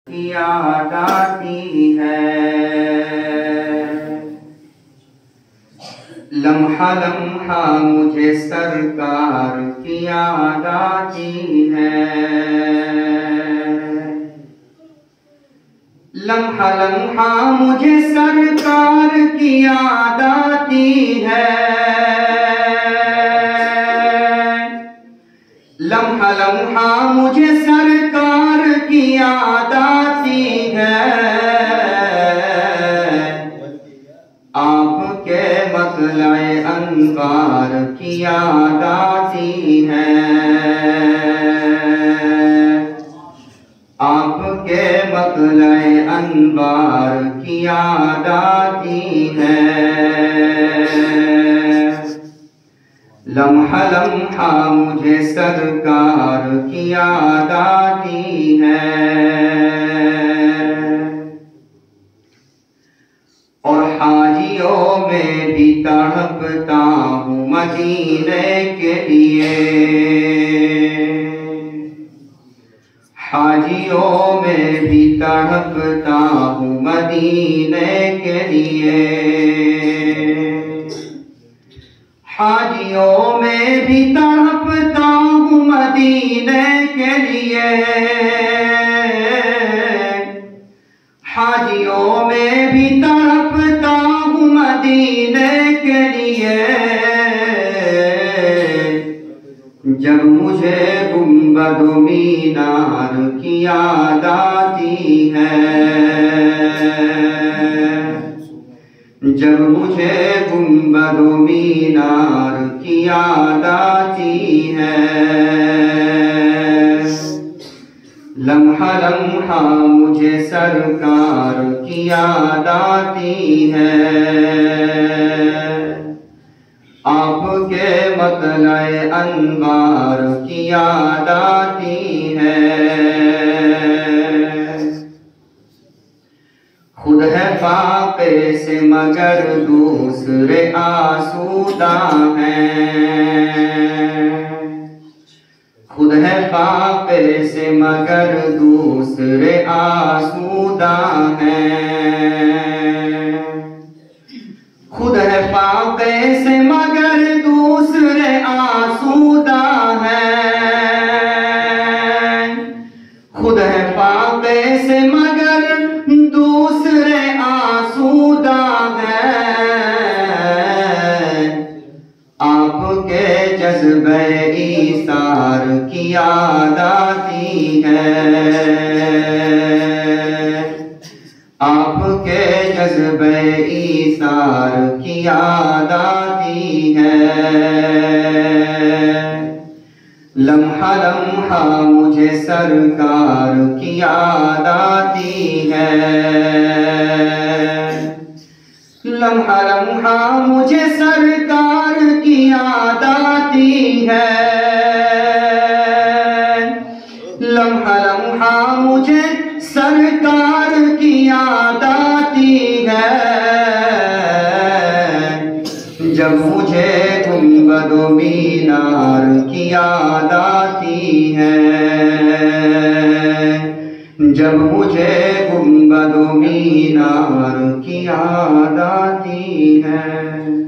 की याद आती है। लम्हा लम्हा मुझे सरकार की याद आती है। लम्हा लम्हा मुझे सरकार की याद आती है। लम्हा लम्हा मुझे सरकार की याद आती है। आपके मतलए अनवार की याद आती है। आपके मतलए अनवार की याद आती है। लम्हा लम्हा मुझे सरकार की याद आती है। और हाजियों में भी तड़पता हूँ मदीने के लिए। हाजियों में भी तड़पता हूँ मदीने के लिए। हाजियों में भी तड़पता हूँ मदीने के लिए। हाजियों में भी तड़पता हूँ मदीने के लिए। जब मुझे गुंबद मीनार की याद आती है। जब मुझे गुंबद मीनार की याद आती है। लम्हा लम्हा मुझे सरकार की याद आती है। आपके मतलए अनवार की याद आती है। खुद है फाके से मगर दूसरे आसूदा हैं। खुद है फाके से मगर दूसरे आसूदा हैं। खुद है फाके से मगर दूसरे आसूदा हैं। खुद है फाके से मगर दूसरे आसूदा हैं। आपके जज्बे ईसार की याद आती है। आपके जज्बे ईसार की याद आती है। लम्हा लम्हा मुझे सरकार की याद आती है। लम्हा लम्हा मुझे सरकार की याद आती है। लम्हा लम्हा मुझे सरकार की याद आती है। जब मुझे गुंबद मीनार की याद आती है। जब मुझे गुंबद मीनार की याद आती है।